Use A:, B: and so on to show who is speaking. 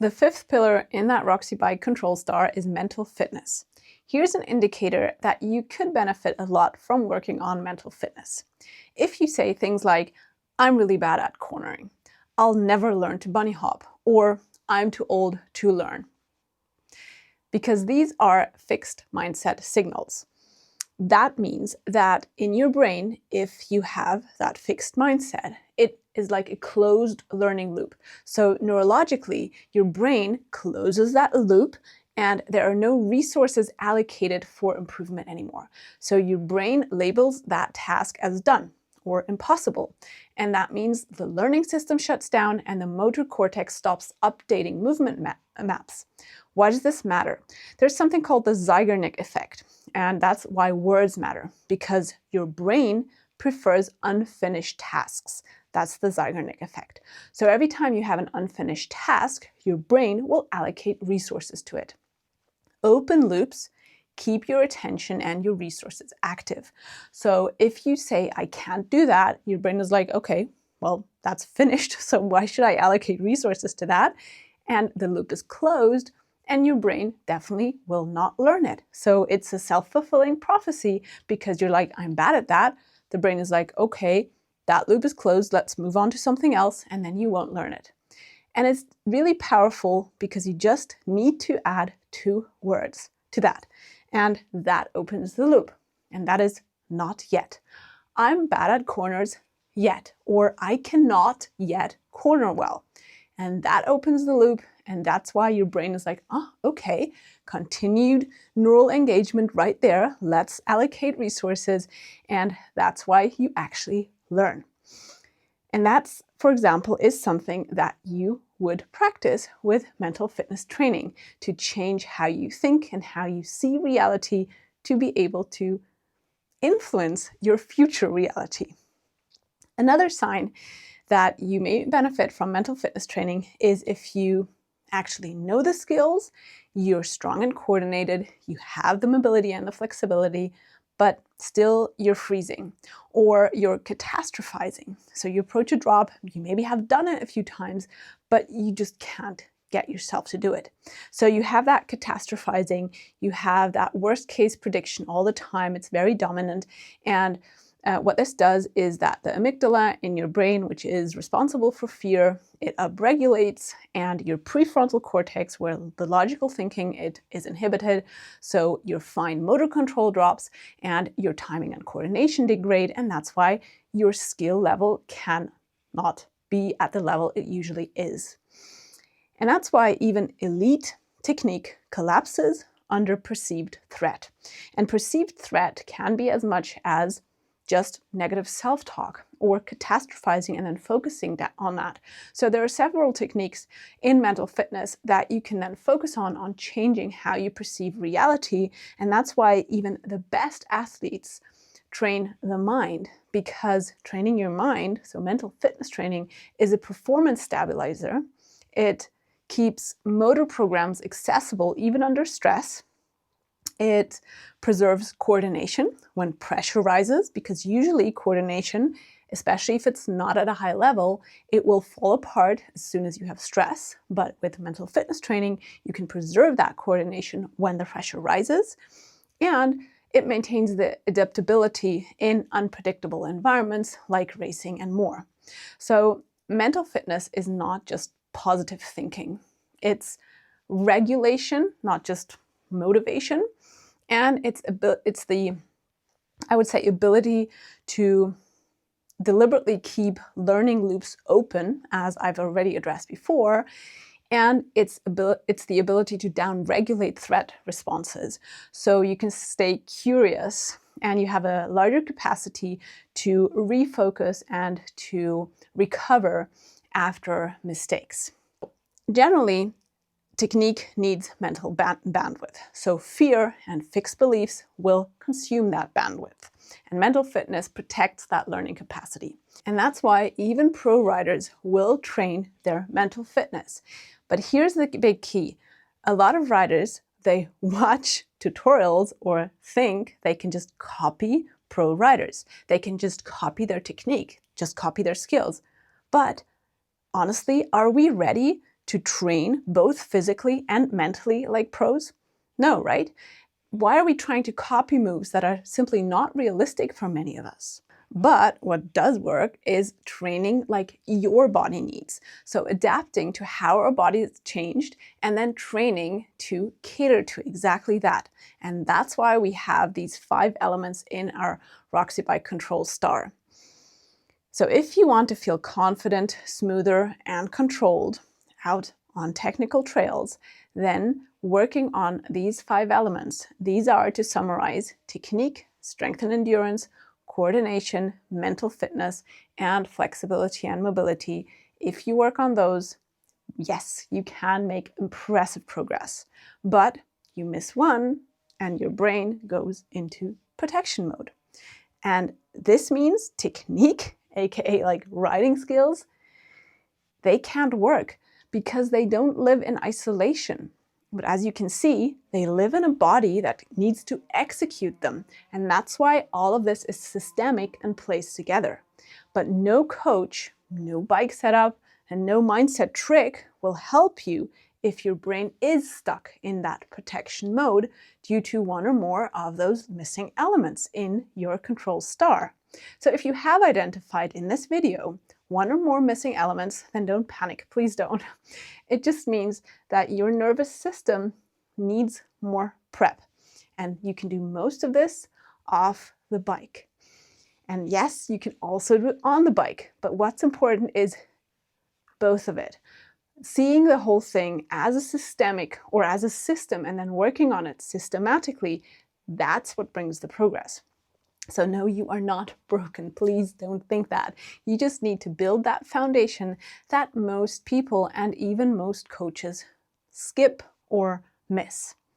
A: The fifth pillar in that Roxybike control star is mental fitness. Here's an indicator that you could benefit a lot from working on mental fitness. If you say things like, I'm really bad at cornering, I'll never learn to bunny hop, or I'm too old to learn. Because these are fixed mindset signals. That means that in your brain, if you have that fixed mindset, it is like a closed learning loop. So neurologically, your brain closes that loop and there are no resources allocated for improvement anymore. So your brain labels that task as done or impossible. And that means the learning system shuts down and the motor cortex stops updating movement maps. Why does this matter? There's something called the Zeigarnik effect, and that's why words matter, because your brain prefers unfinished tasks. That's the Zeigarnik effect. So every time you have an unfinished task, your brain will allocate resources to it. Open loops keep your attention and your resources active. So if you say, I can't do that, your brain is like, okay, well, that's finished, so why should I allocate resources to that? And the loop is closed, and your brain definitely will not learn it. So it's a self-fulfilling prophecy because you're like, I'm bad at that. The brain is like, okay, that loop is closed, let's move on to something else, and then you won't learn it. And it's really powerful because you just need to add 2 words to that. And that opens the loop. And that is not yet. I'm bad at corners yet, or I cannot yet corner well. And that opens the loop. And that's why your brain is like, oh, okay, continued neural engagement right there. Let's allocate resources. And that's why you actually learn. And that's, for example, is something that you would practice with mental fitness training to change how you think and how you see reality to be able to influence your future reality. Another sign that you may benefit from mental fitness training is if you actually know the skills, you're strong and coordinated, you have the mobility and the flexibility, but still you're freezing or you're catastrophizing. So you approach a drop, you maybe have done it a few times, but you just can't get yourself to do it. So you have that catastrophizing, you have that worst case prediction all the time, it's very dominant. And what this does is that the amygdala in your brain, which is responsible for fear, it upregulates, and your prefrontal cortex, where the logical thinking it is inhibited. So your fine motor control drops and your timing and coordination degrade, and that's why your skill level cannot be at the level it usually is. And that's why even elite technique collapses under perceived threat. And perceived threat can be as much as just negative self-talk or catastrophizing and then focusing on that. So there are several techniques in mental fitness that you can then focus on changing how you perceive reality. And that's why even the best athletes train the mind, because training your mind, so mental fitness training, is a performance stabilizer. It keeps motor programs accessible even under stress. It preserves coordination when pressure rises, because usually coordination, especially if it's not at a high level, it will fall apart as soon as you have stress. But with mental fitness training, you can preserve that coordination when the pressure rises. And it maintains the adaptability in unpredictable environments like racing and more. So mental fitness is not just positive thinking. It's regulation, not just motivation. And it's the, I would say, ability to deliberately keep learning loops open, as I've already addressed before. And it's the ability to down-regulate threat responses. So you can stay curious and you have a larger capacity to refocus and to recover after mistakes. Generally, technique needs mental bandwidth. So fear and fixed beliefs will consume that bandwidth. And mental fitness protects that learning capacity. And that's why even pro riders will train their mental fitness. But here's the big key. A lot of riders, they watch tutorials or think they can just copy pro riders. They can just copy their technique, just copy their skills. But honestly, are we ready to train both physically and mentally like pros? No, right? Why are we trying to copy moves that are simply not realistic for many of us? But what does work is training like your body needs. So adapting to how our body is changed and then training to cater to exactly that. And that's why we have these 5 elements in our Roxybike Control Star. So if you want to feel confident, smoother, and controlled out on technical trails, then working on these 5 elements. These are, to summarize, technique, strength and endurance, coordination, mental fitness, and flexibility and mobility. If you work on those, yes, you can make impressive progress. But you miss one and your brain goes into protection mode. And this means technique, aka like riding skills, they can't work because they don't live in isolation. But as you can see, they live in a body that needs to execute them. And that's why all of this is systemic and placed together. But no coach, no bike setup, and no mindset trick will help you if your brain is stuck in that protection mode due to one or more of those missing elements in your control star. So if you have identified in this video one or more missing elements, then don't panic, please don't. It just means that your nervous system needs more prep. And you can do most of this off the bike. And yes, you can also do it on the bike, but what's important is both of it. Seeing the whole thing as a systemic or as a system and then working on it systematically, that's what brings the progress. So no, you are not broken. Please don't think that. You just need to build that foundation that most people and even most coaches skip or miss.